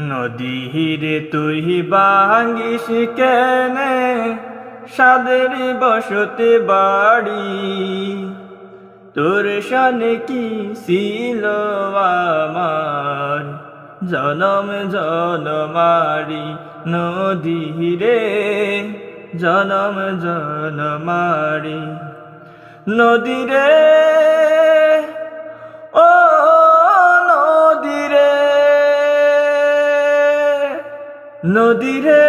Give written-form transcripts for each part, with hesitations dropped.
নদীরে তুই ভাঙ্গিস কেনে সাদের বসতে বাড়ি, তোর শানে কি ছিল আমার জনম জনমারি নদীরে জনম জনমারি নদীরে ও নদীরে নদীরে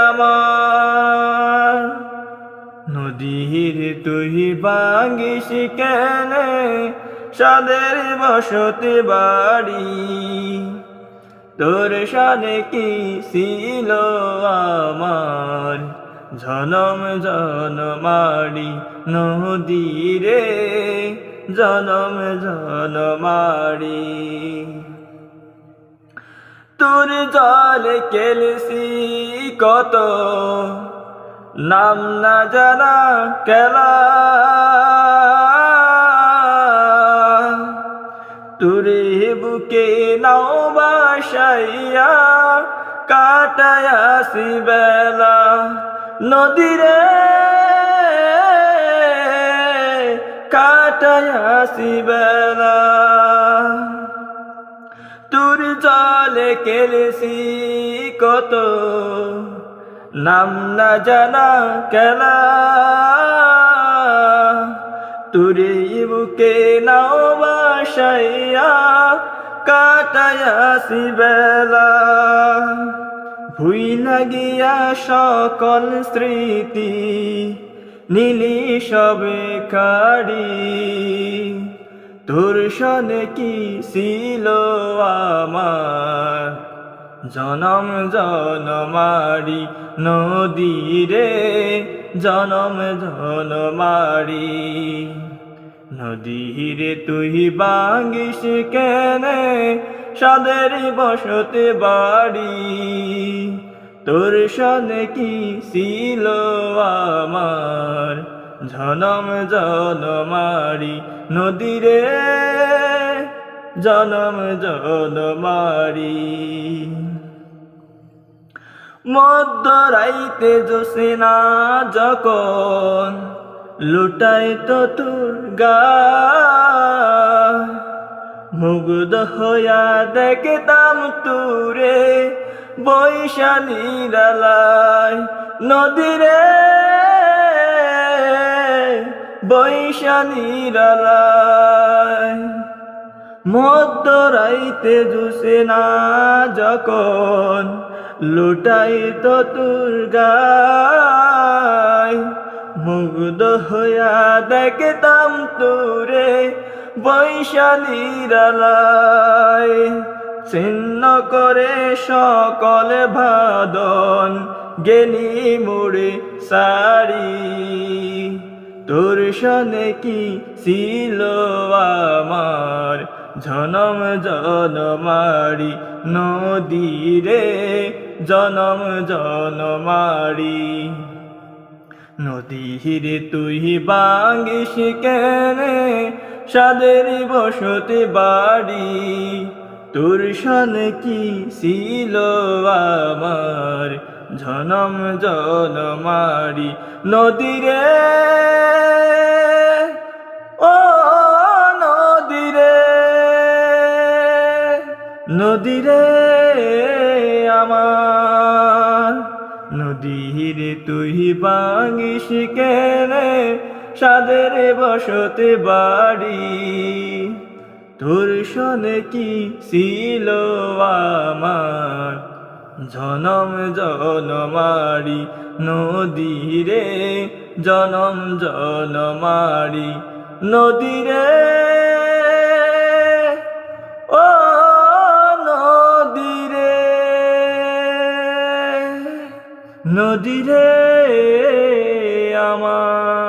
আমার নদীর তুই ভাঙ্গিস কেনে সাদের বসতে বাড়ি, তোর শানে কি ছিল আমার জনম জনমারি নদীরে জনম জনমারি তোর জলে খেলছি কত নাম না জানা খেলা, তোরে বুকে নাও বাসাইয়া কাটায়াছি বেলা নদীরে কাটায়াছি বেলা, তোর জলে খেলেছি কত নাম না জানা খেলা, তোরে বুকে নাও বাসাইয়া কাটায়াছি বেলা, ভুইলা গিয়া সকল স্মৃতি নীলি সবে কাড়ি, তোর শানে কি ছিল আমার জনম জনমারি নদীরে জনম জনমারি নদীরে তুই ভাঙ্গিস কেনে সাদের বসতে বাড়ি, তোর শানে কি ছিল আমার জনম জনমারি নদীরে জনম জনমারি মধ্যরাইতে জোসেনা যখন লুটাইতো তোর গায়, মুগ্ধ হইয়া দেখতাম তোরে বৈশা নিরালায় নদীরে বৈশা নিরালায়, মধ্যরাইতে জোসেনা যখন লুটাইতো তোর গায়, মুগ্ধ হইয়া দেখতাম তোরে বৈশা নিরালায়, ছিন্ন করে সকল ভাদন গেলি মোড়ে সারি, তোর শানে কি ছিল আমার জনম জনমারি নদীরে জনম জনমারি নদীরে তুই ভাঙ্গিস কেনে সাদের বসতে বাড়ি, তোর শানে কি ছিল আমার জনম জনমারি নদীরে ও নদীরে নদীরে আমার নদীরে তুই ভাঙ্গিস কেনে সাদের বসতে বাড়ি, তোর শানে কি ছিল আমার জনম জনমারি নদীরে জনম জনমারি নদীরে ও নদীরে নদীরে আমার।